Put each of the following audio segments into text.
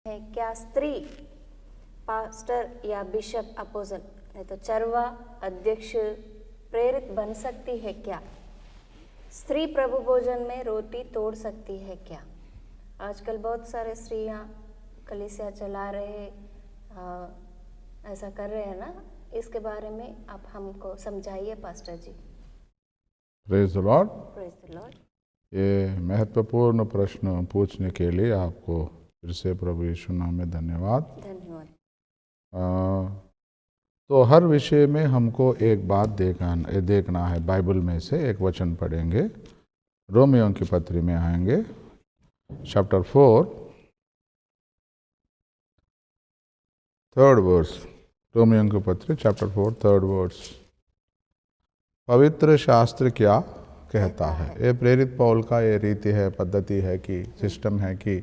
है क्या स्त्री पास्टर या बिशप अपोजल नहीं तो चरवा अध्यक्ष प्रेरित बन सकती है क्या? स्त्री प्रभु भोजन में रोटी तोड़ सकती है क्या? आजकल बहुत सारे स्त्रियां कलीसिया चला रहे ऐसा कर रहे हैं ना, इसके बारे में आप हमको समझाइए pastor ji. Praise the Lord. Praise the Lord. ये महत्वपूर्ण प्रश्न पूछने के लिए आपको फिर से प्रभु यीशु नाम में धन्यवाद। धन्यवाद। तो हर विषय में हमको एक बात देखना है। बाइबल में से एक वचन पढ़ेंगे, रोमियों की पत्री में आएंगे, चैप्टर 4 3rd वर्स। रोमियों की पत्री चैप्टर 4 3rd वर्स। पवित्र शास्त्र क्या कहता है? ये प्रेरित पौल का ये रीति है, पद्धति है कि सिस्टम है कि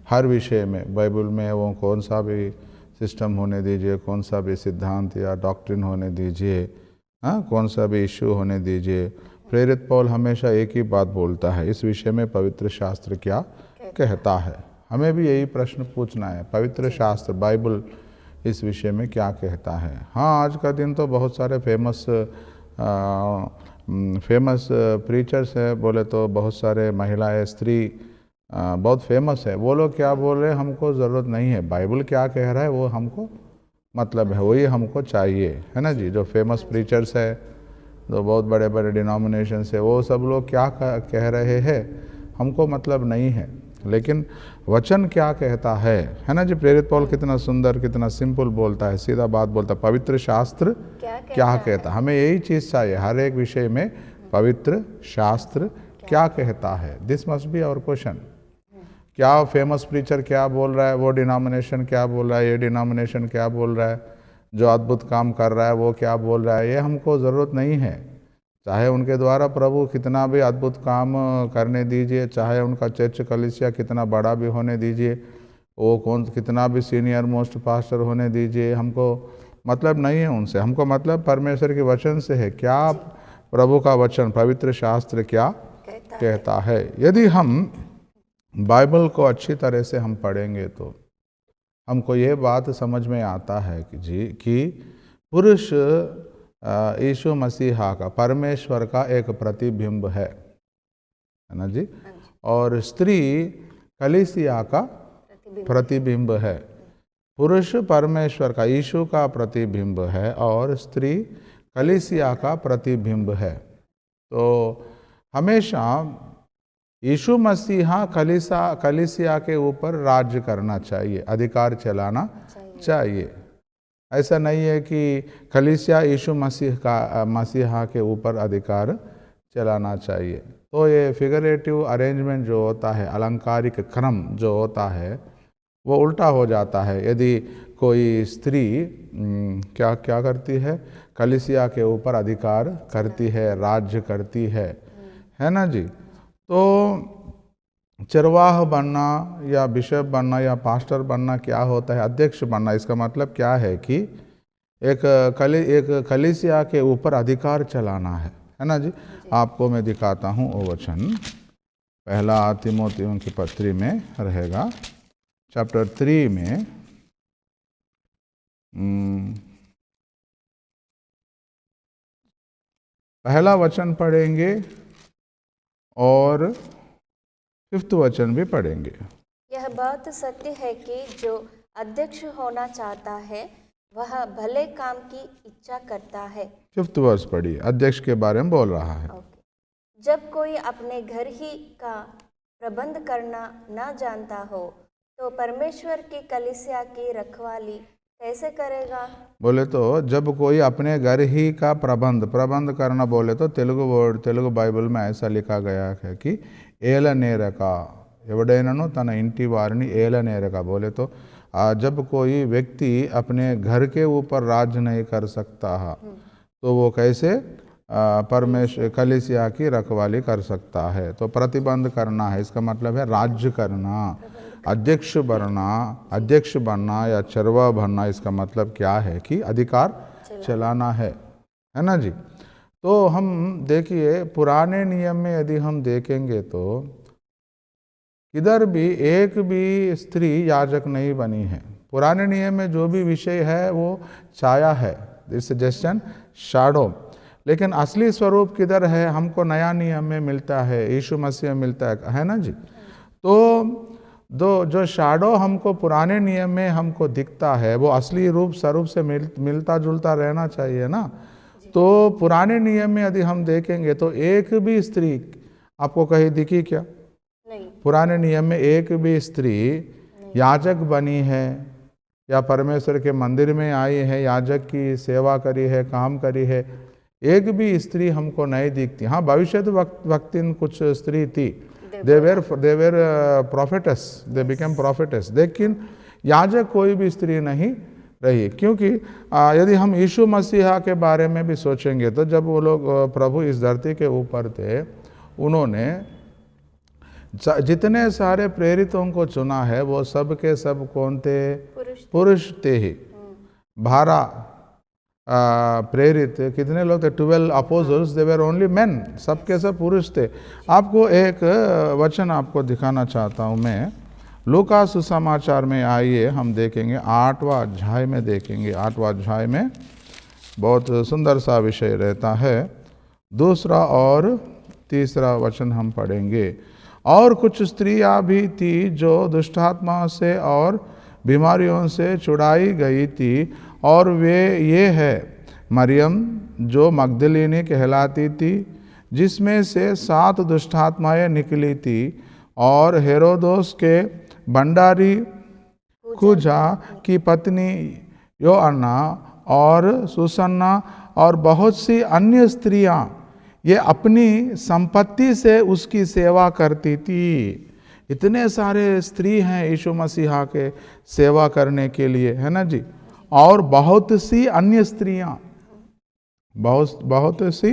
हर विषय में बाइबल में वो कौन सा भी सिस्टम होने दीजिए, कौन सा भी सिद्धांत या डॉक्ट्रिन होने दीजिए, कौन सा भी इश्यू होने दीजिए, प्रेरित पौल हमेशा एक ही बात बोलता है, इस विषय में पवित्र शास्त्र क्या कहता है। हमें भी यही प्रश्न पूछना है, पवित्र शास्त्र बाइबल इस विषय में क्या कहता है। हाँ, आज का दिन तो बहुत सारे फेमस प्रीचर्स है, बोले तो बहुत सारे महिलाएं, स्त्री बहुत फेमस है। वो लोग क्या बोल रहे हैं हमको ज़रूरत नहीं है, बाइबल क्या कह रहा है वो हमको मतलब है, वही हमको चाहिए, है ना जी। जो फेमस प्रीचर्स है, जो बहुत बड़े बड़े डिनोमिनेशंस है, वो सब लोग क्या कह रहे हैं हमको मतलब नहीं है, लेकिन वचन क्या कहता है ना जी। प्रेरित पौल कितना सुंदर, कितना सिंपल बोलता है, सीधा बात बोलता है। पवित्र शास्त्र क्या कहता है, हमें यही चीज़ चाहिए हर एक विषय में। पवित्र शास्त्र क्या कहता है, this must be our question. क्या फेमस प्रीचर क्या बोल रहा है, वो डिनोमिनेशन क्या बोल रहा है, ये डिनोमिनेशन क्या बोल रहा है, जो अद्भुत काम कर रहा है वो क्या बोल रहा है, ये हमको ज़रूरत नहीं है। चाहे उनके द्वारा प्रभु कितना भी अद्भुत काम करने दीजिए, चाहे उनका चर्च कलीसिया कितना बड़ा भी होने दीजिए, वो कितना भी सीनियर मोस्ट पास्टर होने दीजिए, हमको मतलब नहीं है उनसे। हमको मतलब परमेश्वर के वचन से है। क्या प्रभु का वचन पवित्र शास्त्र क्या कहता है। यदि हम बाइबल को अच्छी तरह से हम पढ़ेंगे तो हमको ये बात समझ में आता है कि पुरुष यीशु मसीहा का, परमेश्वर का एक प्रतिबिंब है ना जी, और स्त्री कलीसिया का प्रतिबिंब है। पुरुष परमेश्वर का, यीशु का प्रतिबिंब है और स्त्री कलीसिया का प्रतिबिंब है। तो हमेशा यीशु मसीहा कलीसिया के ऊपर राज्य करना चाहिए, अधिकार चलाना चाहिए। ऐसा नहीं है कि कलीसिया यीशु मसीहा के ऊपर अधिकार चलाना चाहिए। तो ये फिगरेटिव अरेंजमेंट जो होता है, अलंकारिक क्रम जो होता है, वो उल्टा हो जाता है। यदि कोई स्त्री क्या करती है, कलीसिया के ऊपर अधिकार करती है, राज्य करती है ना जी। तो चरवाह बनना या बिशप बनना या पास्टर बनना क्या होता है, अध्यक्ष बनना, इसका मतलब क्या है कि एक कलीसिया के ऊपर अधिकार चलाना है ना जी। आपको मैं दिखाता हूँ वो वचन, पहला तीमुथियों की पत्री में रहेगा, चैप्टर 3 में पहला वचन पढ़ेंगे और 5th वचन भी पढ़ेंगे। यह बात सत्य है कि जो अध्यक्ष होना चाहता है वह भले काम की इच्छा करता है। 5th वर्स पढ़िए, अध्यक्ष के बारे में बोल रहा है। जब कोई अपने घर ही का प्रबंध करना ना जानता हो तो परमेश्वर की कलीसिया की रखवाली कैसे करेगा? बोले तो जब कोई अपने घर ही का प्रबंध करना, बोले तो तेलुगु बाइबल में ऐसा लिखा गया है कि ఏలనేరక, ఎవడైనను తన ఇంటి వారిని ఏలనేరక। बोले तो जब कोई व्यक्ति अपने घर के ऊपर राज्य नहीं कर सकता तो वो कैसे परमेश्वर कलीसिया की रखवाली कर सकता है। तो प्रतिबंध करना है, इसका मतलब है राज्य करना। अध्यक्ष बनना या चरवा बनना, इसका मतलब क्या है कि अधिकार चलाना है ना जी। तो हम देखिए पुराने नियम में यदि हम देखेंगे तो किधर भी एक भी स्त्री याजक नहीं बनी है। पुराने नियम में जो भी विषय है वो छाया है, दिस सजेशन शैडो, लेकिन असली स्वरूप किधर है हमको नया नियम में मिलता है, यीशु मसीह में मिलता है ना जी। तो जो शैडो हमको पुराने नियम में हमको दिखता है वो असली रूप स्वरूप से मिलता जुलता रहना चाहिए ना। तो पुराने नियम में यदि हम देखेंगे तो एक भी स्त्री आपको कहीं दिखी क्या? नहीं। पुराने नियम में एक भी स्त्री याजक बनी है या परमेश्वर के मंदिर में आई है, याजक की सेवा करी है, काम करी है, एक भी स्त्री हमको नहीं दिखती। हाँ, भविष्य वक्तिन कुछ स्त्री थी, दे वेर प्रोफेटस, दे बिकेम प्रोफेटस, लेकिन याजक कोई भी स्त्री नहीं रही। क्योंकि यदि हम यीशु मसीहा के बारे में भी सोचेंगे तो जब वो लोग प्रभु इस धरती के ऊपर थे, उन्होंने जितने सारे प्रेरितों को चुना है वो सब के सब कौन थे? पुरुष थे ही। 12 प्रेरित कितने लोग थे? 12 अपोजल्स, दे वर ओनली मेन, सब के सब पुरुष थे। आपको एक वचन आपको दिखाना चाहता हूँ मैं, लूका सुसमाचार में आइए, हम देखेंगे 8वां अध्याय में देखेंगे। 8वां अध्याय में बहुत सुंदर सा विषय रहता है। 2 और 3 वचन हम पढ़ेंगे। और कुछ स्त्रियां भी थी जो दुष्टात्मा से और बीमारियों से छुड़ाई गई थी, और वे ये है मरियम जो मगदलीनी कहलाती थी, जिसमें से 7 दुष्टात्माएं निकली थी, और हेरोदोस के भंडारी खुजा की पत्नी योअन्ना और सुसन्ना और बहुत सी अन्य स्त्रियां, ये अपनी संपत्ति से उसकी सेवा करती थी। इतने सारे स्त्री हैं यीशु मसीहा के सेवा करने के लिए, है ना जी। और बहुत सी अन्य स्त्रियां, बहुत सी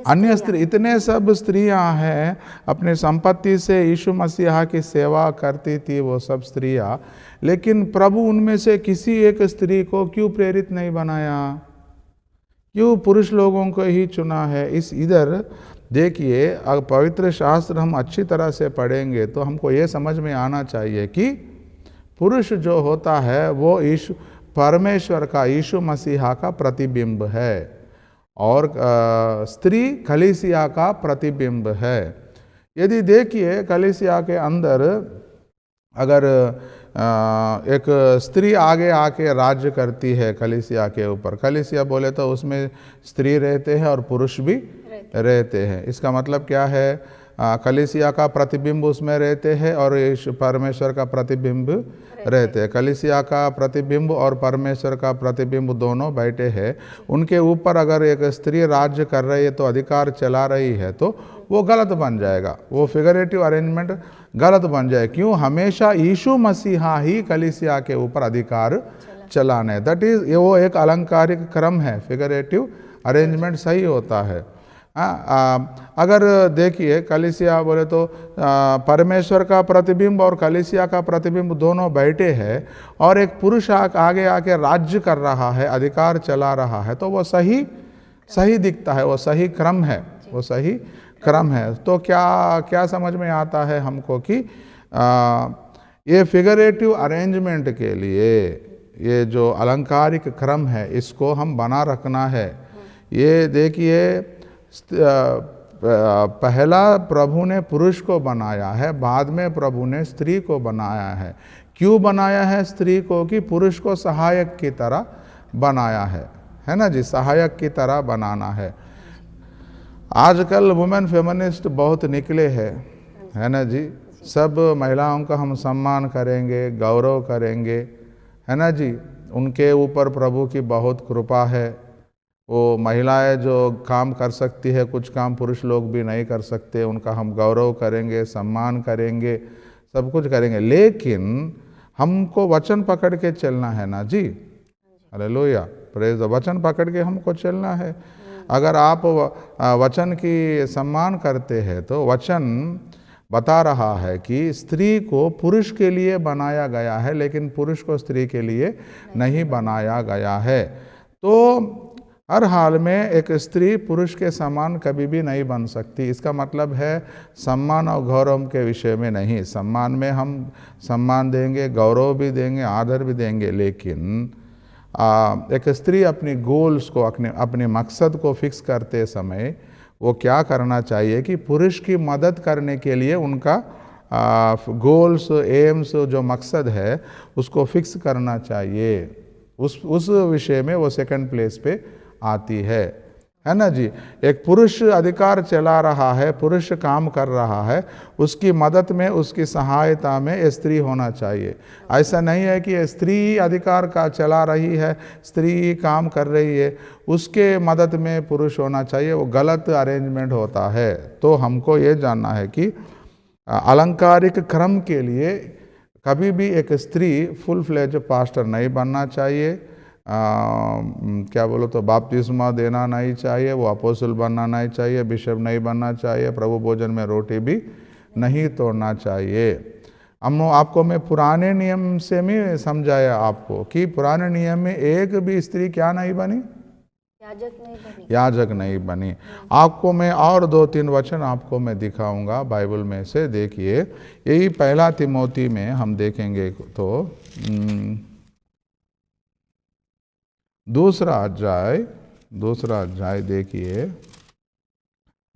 अन्य स्त्री, इतने सब स्त्रियां हैं अपने संपत्ति से यीशु मसीहा की सेवा करती थी वो सब स्त्रियां। लेकिन प्रभु उनमें से किसी एक स्त्री को क्यों प्रेरित नहीं बनाया? क्यों पुरुष लोगों को ही चुना है? इधर देखिए, अगर पवित्र शास्त्र हम अच्छी तरह से पढ़ेंगे तो हमको ये समझ में आना चाहिए कि पुरुष जो होता है वो परमेश्वर का, यीशु मसीहा का प्रतिबिंब है, और स्त्री कलीसिया का प्रतिबिंब है। यदि देखिए कलीसिया के अंदर अगर एक स्त्री आगे आके राज्य करती है कलीसिया के ऊपर, कलीसिया बोले तो उसमें स्त्री रहते हैं और पुरुष भी रहते हैं। इसका मतलब क्या है? कलीसिया का प्रतिबिंब उसमें रहते हैं और परमेश्वर का प्रतिबिंब रहते हैं। कलीसिया का प्रतिबिंब और परमेश्वर का प्रतिबिंब दोनों बैठे हैं। उनके ऊपर अगर एक स्त्री राज्य कर रही है तो अधिकार चला रही है तो वो गलत बन जाएगा, वो फिगरेटिव अरेंजमेंट गलत बन जाए। क्यों? हमेशा यीशु मसीहा ही कलीसिया के ऊपर अधिकार चलाने, दैट इज वो एक अलंकारिक क्रम है, फिगरेटिव अरेंजमेंट सही होता है। अगर देखिए कलीसिया बोले तो परमेश्वर का प्रतिबिंब और कलीसिया का प्रतिबिंब दोनों बैठे हैं और एक पुरुष आगे आके राज्य कर रहा है, अधिकार चला रहा है, तो वो सही दिखता है, वो सही क्रम है, वो सही क्रम है। तो क्या समझ में आता है हमको कि ये फिगरेटिव अरेंजमेंट के लिए ये जो अलंकारिक क्रम है इसको हम बना रखना है। ये देखिए पहला प्रभु ने पुरुष को बनाया है, बाद में प्रभु ने स्त्री को बनाया है। क्यों बनाया है स्त्री को? कि पुरुष को सहायक की तरह बनाया है ना जी, सहायक की तरह बनाना है। आजकल वुमेन फेमिनिस्ट बहुत निकले हैं, है ना जी। सब महिलाओं का हम सम्मान करेंगे, गौरव करेंगे, है ना जी। उनके ऊपर प्रभु की बहुत कृपा है। वो महिलाएं जो काम कर सकती है, कुछ काम पुरुष लोग भी नहीं कर सकते, उनका हम गौरव करेंगे, सम्मान करेंगे, सब कुछ करेंगे। लेकिन हमको वचन पकड़ के चलना है ना जी, हालेलुया, प्रेज। वचन पकड़ के हमको चलना है। अगर आप वचन की सम्मान करते हैं तो वचन बता रहा है कि स्त्री को पुरुष के लिए बनाया गया है, लेकिन पुरुष को स्त्री के लिए नहीं बनाया गया है। तो हर हाल में एक स्त्री पुरुष के समान कभी भी नहीं बन सकती। इसका मतलब है सम्मान और गौरव के विषय में नहीं। सम्मान में हम सम्मान देंगे, गौरव भी देंगे, आदर भी देंगे, लेकिन एक स्त्री अपनी गोल्स को, अपने मकसद को फिक्स करते समय वो क्या करना चाहिए कि पुरुष की मदद करने के लिए उनका गोल्स, एम्स, जो मकसद है उसको फिक्स करना चाहिए। उस विषय में वो सेकंड प्लेस पे आती है ना जी। एक पुरुष अधिकार चला रहा है, पुरुष काम कर रहा है, उसकी मदद में, उसकी सहायता में स्त्री होना चाहिए। ऐसा नहीं है कि स्त्री अधिकार का चला रही है, स्त्री काम कर रही है, उसके मदद में पुरुष होना चाहिए, वो गलत अरेंजमेंट होता है। तो हमको ये जानना है कि अलंकारिक क्रम के लिए कभी भी एक स्त्री फुल फ्लेज पास्टर नहीं बनना चाहिए। क्या बोलो तो बपतिस्मा देना नहीं चाहिए, वो अपोस्टल बनना नहीं चाहिए, बिशप नहीं बनना चाहिए, प्रभु भोजन में रोटी भी नहीं तोड़ना चाहिए। आपको मैं पुराने नियम से भी समझाया आपको कि पुराने नियम में एक भी स्त्री क्या नहीं बनी, याजक नहीं बनी। आपको मैं और 2-3 वचन आपको मैं दिखाऊंगा बाइबल में से। देखिए, यही पहला तिमोथी में हम देखेंगे तो दूसरा अध्याय देखिए,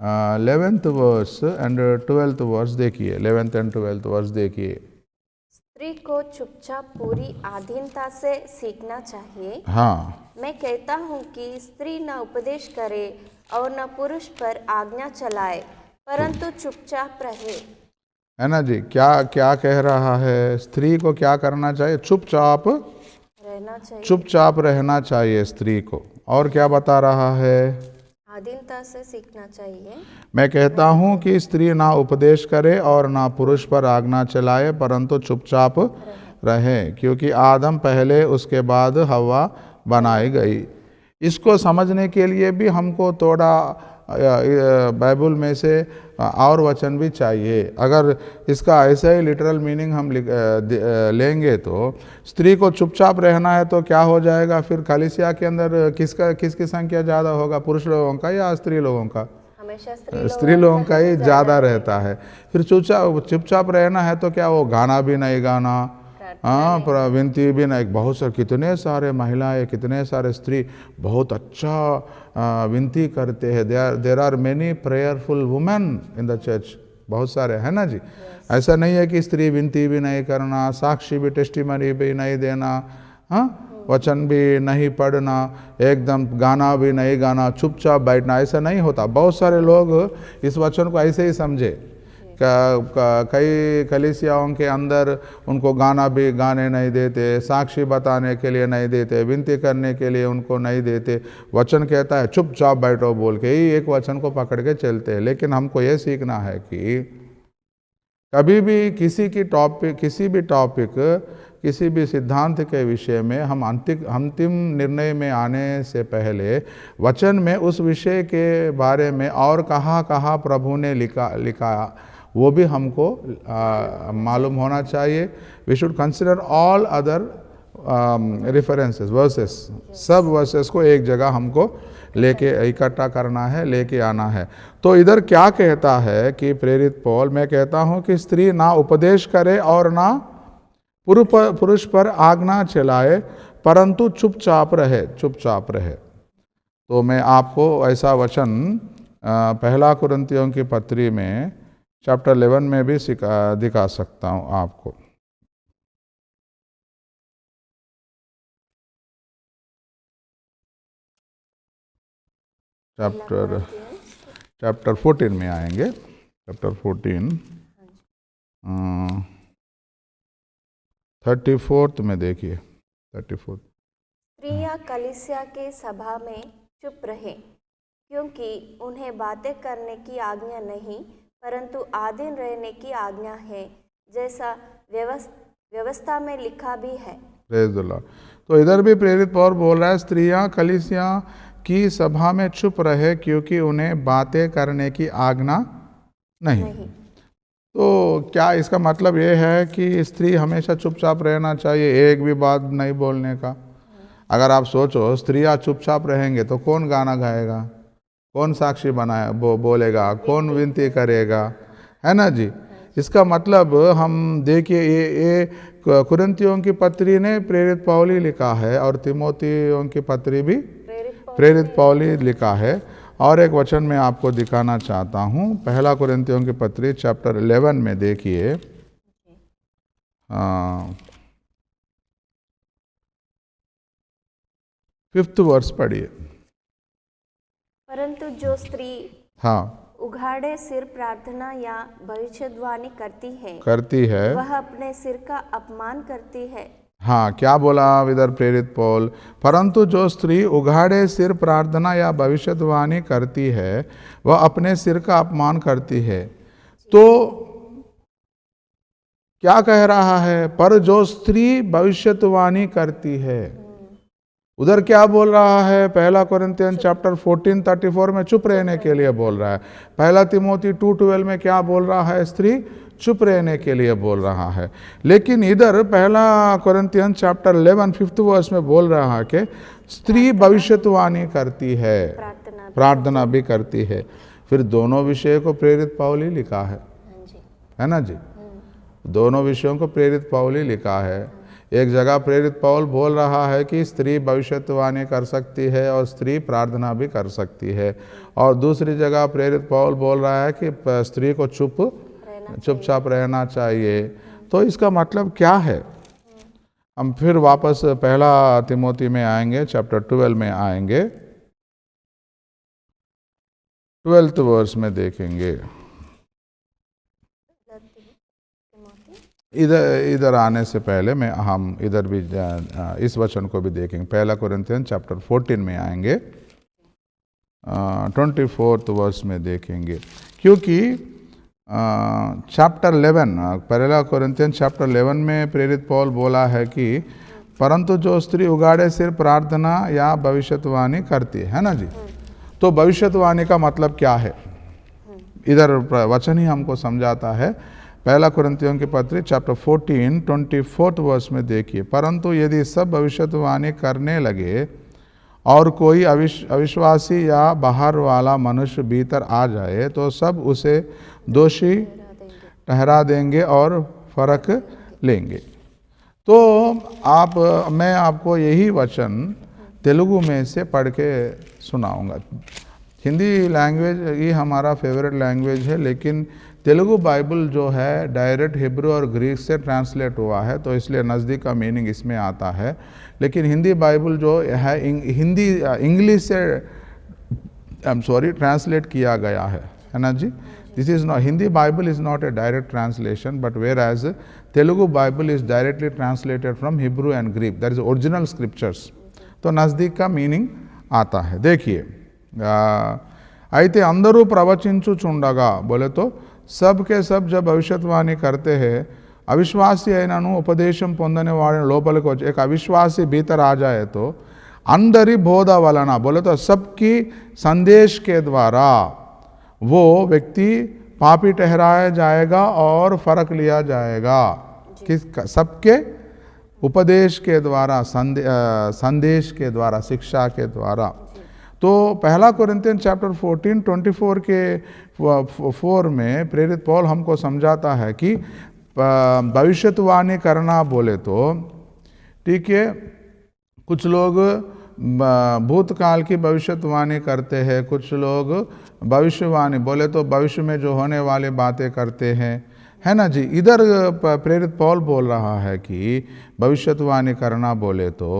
11th verse and 12th verse देखिए, 11th and 12th वर्स देखिए। स्त्री को चुपचाप पूरी अधीनता से सीखना चाहिए। हाँ, मैं कहता हूँ कि स्त्री न उपदेश करे और न पुरुष पर आज्ञा चलाए, परंतु चुपचाप रहे। है ना जी। क्या कह रहा है? स्त्री को क्या करना चाहिए? चुपचाप रहना चाहिए स्त्री को। और क्या बता रहा है? अधीनता से सीखना चाहिए। मैं कहता हूँ कि स्त्री ना उपदेश करे और ना पुरुष पर आज्ञा चलाए, परंतु चुपचाप रहे, क्योंकि आदम पहले, उसके बाद हवा बनाई गई। इसको समझने के लिए भी हमको थोड़ा बाइबल में से और वचन भी चाहिए। अगर इसका ऐसा ही लिटरल मीनिंग हम लेंगे तो स्त्री को चुपचाप रहना है तो क्या हो जाएगा फिर? कलीसिया के अंदर किसकी संख्या ज़्यादा होगा, पुरुष लोगों का या स्त्री लोगों का? हमेशा स्त्री लोगों का ही ज़्यादा रहता है। फिर चुपचाप रहना है तो क्या वो गाना भी नहीं गाना, हाँ, विनती भी नहीं। बहुत सारे, कितने सारे महिलाएं, कितने सारे स्त्री बहुत अच्छा विनती करते हैं। There are many prayerful women in the church, बहुत सारे, है ना जी। ऐसा नहीं है कि स्त्री विनती भी नहीं करना, साक्षी भी, टेस्टिमनी भी नहीं देना, हाँ, वचन भी नहीं पढ़ना, एकदम गाना भी नहीं गाना, चुपचाप बैठना, ऐसा नहीं होता। बहुत सारे लोग इस वचन को ऐसे ही समझे। कई कलीसियाओं के अंदर उनको गाना भी गाने नहीं देते, साक्षी बताने के लिए नहीं देते, विनती करने के लिए उनको नहीं देते। वचन कहता है चुपचाप बैठो बोल के ही एक वचन को पकड़ के चलते हैं। लेकिन हमको ये सीखना है कि कभी भी किसी भी टॉपिक, किसी भी सिद्धांत के विषय में हम अंतिम निर्णय में आने से पहले वचन में उस विषय के बारे में और कहाँ प्रभु ने लिखा वो भी हमको मालूम होना चाहिए। We should consider all other references, verses, सब वर्सेस को एक जगह हमको लेके इकट्ठा करना है, लेके आना है। तो इधर क्या कहता है कि प्रेरित पौल, मैं कहता हूँ कि स्त्री ना उपदेश करे और ना पुरुष पर आज्ञा चलाए, परंतु चुपचाप रहे। तो मैं आपको ऐसा वचन पहला कुरिन्थियों की पत्री में चैप्टर 11 में भी दिखा सकता हूँ आपको। चैप्टर 14 में आएंगे। चैप्टर 14 34 में देखिए, 34। स्त्रियां कलीसिया के सभा में चुप रहे, क्योंकि उन्हें बातें करने की आज्ञा नहीं, परंतु आधीन रहने की आज्ञा है, जैसा व्यवस्था में लिखा भी है। Praise the Lord. तो इधर भी प्रेरित पौल बोल रहा है स्त्रियां कलीसिया की सभा में चुप रहे, क्योंकि उन्हें बातें करने की आज्ञा नहीं। तो क्या इसका मतलब ये है कि स्त्री हमेशा चुपचाप रहना चाहिए, एक भी बात नहीं बोलने का? अगर आप सोचो स्त्रियां चुपचाप रहेंगे तो कौन गाना गाएगा, कौन साक्षी बोलेगा, कौन विनती करेगा, है ना जी। इसका मतलब हम देखिए ये कुरिन्थियों की पत्री ने प्रेरित पौली लिखा है और तिमोथियों की पत्री भी प्रेरित पौली लिखा है। और एक वचन मैं आपको दिखाना चाहता हूँ, पहला कुरिन्थियों की पत्री चैप्टर 11 में देखिए, 5th वर्स पढ़िए। परंतु जो स्त्री हाँ उघाड़े सिर प्रार्थना या भविष्यवाणी करती है वह अपने सिर का अपमान करती है। हाँ, क्या बोला इधर प्रेरित पौल, परंतु जो स्त्री उघाड़े सिर प्रार्थना या भविष्यवाणी करती है वह अपने सिर का अपमान करती है। तो क्या कह रहा है, पर जो स्त्री भविष्यवाणी करती है, उधर क्या बोल रहा है, पहला कोरिन्थियन चैप्टर 14:34 में चुप रहने के लिए बोल रहा है। पहला तिमोथी 2:12 में क्या बोल रहा है, स्त्री चुप रहने के लिए बोल रहा है। लेकिन इधर पहला कोरिन्थियन चैप्टर 11 5th वर्स में बोल रहा है कि स्त्री भविष्यवाणी करती है, प्रार्थना भी करती है। फिर दोनों विषय को प्रेरित पौली लिखा है ना जी। दोनों विषयों को प्रेरित पौली लिखा है। एक जगह प्रेरित पौल बोल रहा है कि स्त्री भविष्यवाणी कर सकती है और स्त्री प्रार्थना भी कर सकती है, और दूसरी जगह प्रेरित पौल बोल रहा है कि स्त्री को चुपचाप रहना चाहिए। तो इसका मतलब क्या है, हम फिर वापस पहला तिमोथी में आएंगे, चैप्टर 12 में आएंगे, 12th वर्स में देखेंगे। इधर आने से पहले हम इधर भी इस वचन को भी देखेंगे। पहला कोरिन्थियन चैप्टर 14 में आएंगे, 24th वर्स में देखेंगे, क्योंकि चैप्टर 11 पहला कोरिन्थियन चैप्टर 11 में प्रेरित पौल बोला है कि परंतु जो स्त्री उघाड़े सिर प्रार्थना या भविष्यवाणी करती है ना जी। तो भविष्यवाणी का मतलब क्या है, इधर वचन ही हमको समझाता है। पहला कुरिन्थियों की पत्री चैप्टर 14 24th वर्स में देखिए, परंतु यदि सब भविष्यवाणी करने लगे और कोई अविश्वासी या बाहर वाला मनुष्य भीतर आ जाए तो सब उसे दोषी ठहरा देंगे और फर्क लेंगे। तो मैं आपको यही वचन तेलुगु में से पढ़ के सुनाऊंगा। हिंदी लैंग्वेज ये हमारा फेवरेट लैंग्वेज है, लेकिन तेलुगु बाइबल जो है डायरेक्ट हिब्रू और ग्रीक से ट्रांसलेट हुआ है, तो इसलिए नज़दीक का मीनिंग इसमें आता है। लेकिन हिंदी बाइबल जो है इंग्लिश से ट्रांसलेट किया गया है ना जी। This is not, Hindi Bible is not a direct translation, but where as Telugu Bible is directly translated from Hebrew and Greek, that is original scriptures. तो नज़दीक का मीनिंग आता है। देखिए, అయితే అందరూ ప్రవచించుచుండగా बोले तो सब के सब जब भविष्यवाणी करते हैं, अविश्वासी అయినను ఉపదేశం పొందని వాడిని లోపలికి వచ్చి, एक अविश्वासी भीतर आ जाए तो अंदरी बोध वलना बोले तो सबकी संदेश के द्वारा वो व्यक्ति पापी ठहराया जाएगा और फर्क लिया जाएगा। किस सबके उपदेश के द्वारा, संदेश के द्वारा, शिक्षा के द्वारा। तो पहला कोरिन्थियन चैप्टर 14:24 के 4 में प्रेरित पौल हमको समझाता है कि भविष्यवाणी करना बोले तो ठीक है, कुछ लोग भूतकाल की भविष्यवाणी करते हैं, कुछ लोग भविष्यवाणी बोले तो भविष्य में जो होने वाली बातें करते हैं, है ना जी। इधर प्रेरित पौल बोल रहा है कि भविष्यवाणी करना बोले तो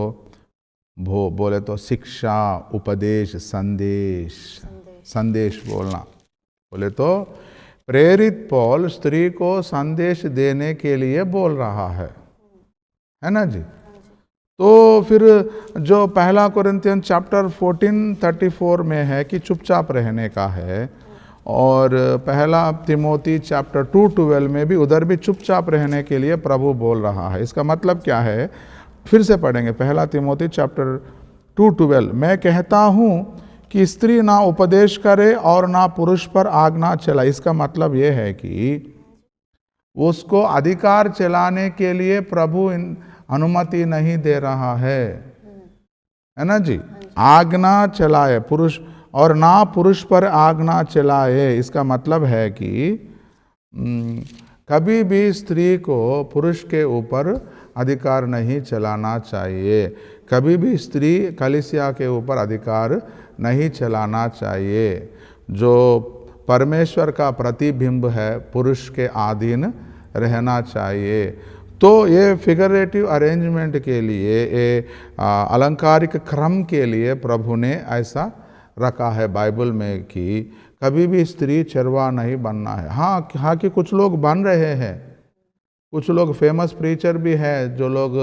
शिक्षा, उपदेश, संदेश बोलना बोले तो प्रेरित पौल स्त्री को संदेश देने के लिए बोल रहा है ना जी। तो फिर जो पहला कोरिन्थियन चैप्टर 14:34 में है कि चुपचाप रहने का है, और पहला तिमोथी चैप्टर 2:12 में भी उधर भी चुपचाप रहने के लिए प्रभु बोल रहा है। इसका मतलब क्या है, फिर से पढ़ेंगे। पहला तिमोथी चैप्टर 2:12, मैं कहता हूँ कि स्त्री ना उपदेश करे और ना पुरुष पर आग ना चला। इसका मतलब यह है कि उसको अधिकार चलाने के लिए प्रभु अनुमति नहीं दे रहा है। है ना जी। आज्ञा चलाए पुरुष और ना पुरुष पर आज्ञा चलाए, इसका मतलब है कि कभी भी स्त्री को पुरुष के ऊपर अधिकार नहीं चलाना चाहिए, कभी भी स्त्री कलीसिया के ऊपर अधिकार नहीं चलाना चाहिए। जो परमेश्वर का प्रतिबिंब है पुरुष के अधीन रहना चाहिए। तो ये फिगरेटिव अरेंजमेंट के लिए, ये अलंकारिक क्रम के लिए प्रभु ने ऐसा रखा है बाइबल में कि कभी भी स्त्री चरवा नहीं बनना है। हाँ कि कुछ लोग बन रहे हैं, कुछ लोग फेमस प्रीचर भी है जो लोग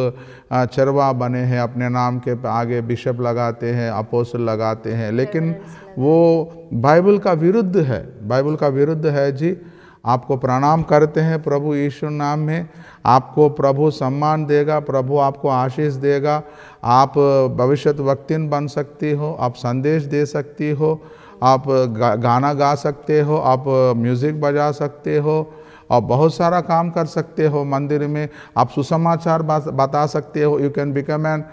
चरवा बने हैं, अपने नाम के आगे बिशप लगाते हैं, अपोस्टल लगाते हैं, लेकिन वो बाइबल का विरुद्ध है, बाइबल का विरुद्ध है जी। आपको प्रणाम करते हैं प्रभु यीशु नाम में, आपको प्रभु सम्मान देगा, प्रभु आपको आशीष देगा, आप भविष्यद्वक्तिन बन सकती हो, आप संदेश दे सकती हो, आप गाना गा सकते हो, आप म्यूज़िक बजा सकते हो, और बहुत सारा काम कर सकते हो मंदिर में, आप सुसमाचार बता सकते हो, you can become an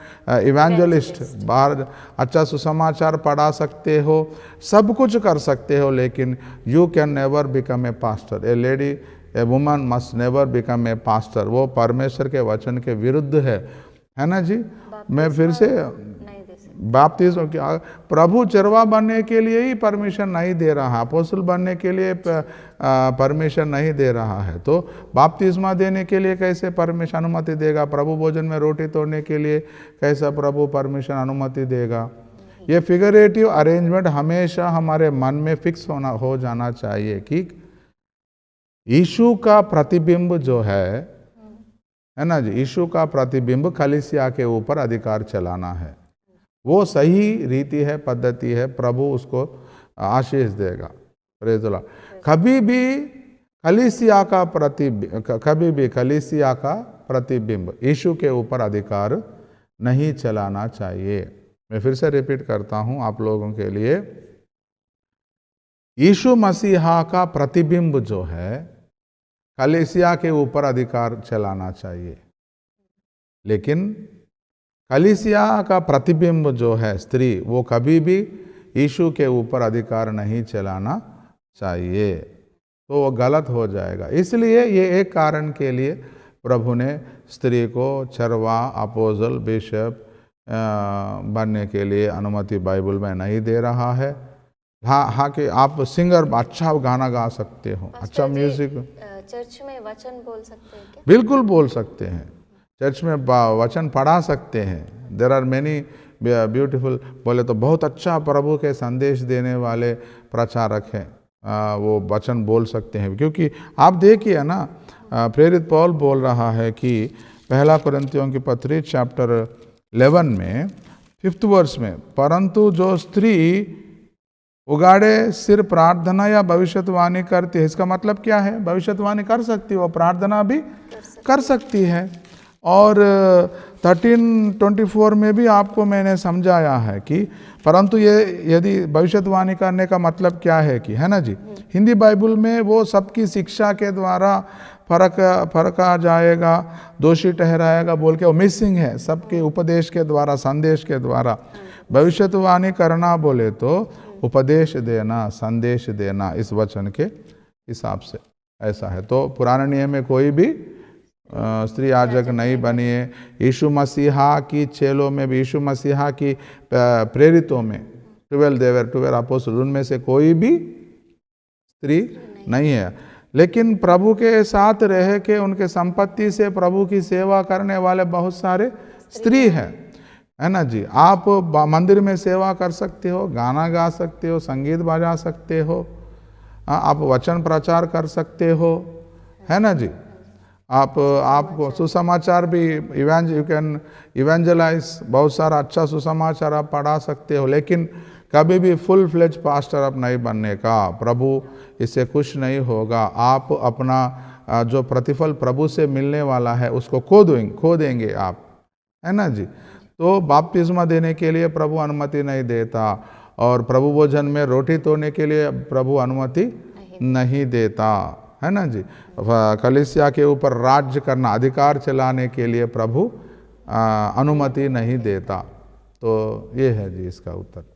evangelist, बाहर अच्छा सुसमाचार पढ़ा सकते हो, सब कुछ कर सकते हो, लेकिन you can never become a pastor. A lady, a woman must never become a pastor. वो परमेश्वर के वचन के विरुद्ध है ना जी। मैं फिर से बाप्तिस्म क्या, प्रभु चरवा बनने के लिए ही परमिशन नहीं दे रहा, अपोस्टल बनने के लिए परमिशन नहीं दे रहा है, तो बाप्तिस्मा देने के लिए कैसे परमिशन अनुमति देगा? प्रभु भोजन में रोटी तोड़ने के लिए कैसा प्रभु परमिशन अनुमति देगा? ये फिगरेटिव अरेंजमेंट हमेशा हमारे मन में फिक्स हो जाना चाहिए कि यीशु का प्रतिबिंब जो है ना जी, यीशु का प्रतिबिंब कलीसिया के ऊपर अधिकार चलाना है, वो सही रीति है, पद्धति है, प्रभु उसको आशीष देगा। Praise the Lord. कभी भी कलीसिया का प्रतिबिंब यीशु के ऊपर अधिकार नहीं चलाना चाहिए। मैं फिर से रिपीट करता हूं आप लोगों के लिए, यीशु मसीहा का प्रतिबिंब जो है कलीसिया के ऊपर अधिकार चलाना चाहिए, लेकिन कलीसिया का प्रतिबिंब जो है स्त्री, वो कभी भी यीशु के ऊपर अधिकार नहीं चलाना चाहिए, तो वो गलत हो जाएगा। इसलिए ये एक कारण के लिए प्रभु ने स्त्री को चरवा, अपोस्टल, बिशप बनने के लिए अनुमति बाइबल में नहीं दे रहा है। हाँ कि आप सिंगर अच्छा गाना गा सकते हो, अच्छा म्यूजिक। चर्च में वचन बोल सकते हैं क्या? बिल्कुल बोल सकते हैं, चर्च में वचन पढ़ा सकते हैं। देर आर मैनी ब्यूटीफुल, बोले तो बहुत अच्छा प्रभु के संदेश देने वाले प्रचारक हैं, वो वचन बोल सकते हैं। क्योंकि आप देखिए ना, प्रेरित पौल बोल रहा है कि पहला कुरिन्थियों की पत्री चैप्टर 11 में 5th वर्स में, परंतु जो स्त्री उगाड़े सिर प्रार्थना या भविष्यवाणी करती है, इसका मतलब क्या है? भविष्यवाणी कर सकती है, वो प्रार्थना भी कर सकती है। और 13:24 में भी आपको मैंने समझाया है कि परंतु ये यदि भविष्यवाणी करने का मतलब क्या है कि, है ना जी, हिंदी बाइबल में वो सबकी शिक्षा के द्वारा फर्क आ जाएगा, दोषी ठहराएगा बोल के वो मिसिंग है। सबके उपदेश के द्वारा, संदेश के द्वारा भविष्यवाणी करना बोले तो उपदेश देना, संदेश देना, इस वचन के हिसाब से ऐसा है। तो पुराने नियम में कोई भी स्त्री याजक नहीं बनी है। यीशु मसीहा की चेलों में भी, यीशु मसीहा की प्रेरितों में 12 अपोस्तल, उनमें से कोई भी स्त्री नहीं है। लेकिन प्रभु के साथ रह के उनके संपत्ति से प्रभु की सेवा करने वाले बहुत सारे स्त्री हैं, है ना जी। आप मंदिर में सेवा कर सकते हो, गाना गा सकते हो, संगीत बजा सकते हो, आप वचन प्रचार कर सकते हो, है ना जी। आपको सुसमाचार भी यू कैन इवेंजलाइज, बहुत सारा अच्छा सुसमाचार आप पढ़ा सकते हो, लेकिन कभी भी फुल फ्लेज पास्टर आप नहीं बनने का, प्रभु इससे खुश नहीं होगा। आप अपना जो प्रतिफल प्रभु से मिलने वाला है उसको खो देंगे आप, है ना जी। तो बपतिस्मा देने के लिए प्रभु अनुमति नहीं देता, और प्रभु भोजन में रोटी तोड़ने के लिए प्रभु अनुमति नहीं देता, है ना जी। कलीसिया के ऊपर राज्य करना, अधिकार चलाने के लिए प्रभु अनुमति नहीं देता। तो ये है जी इसका उत्तर।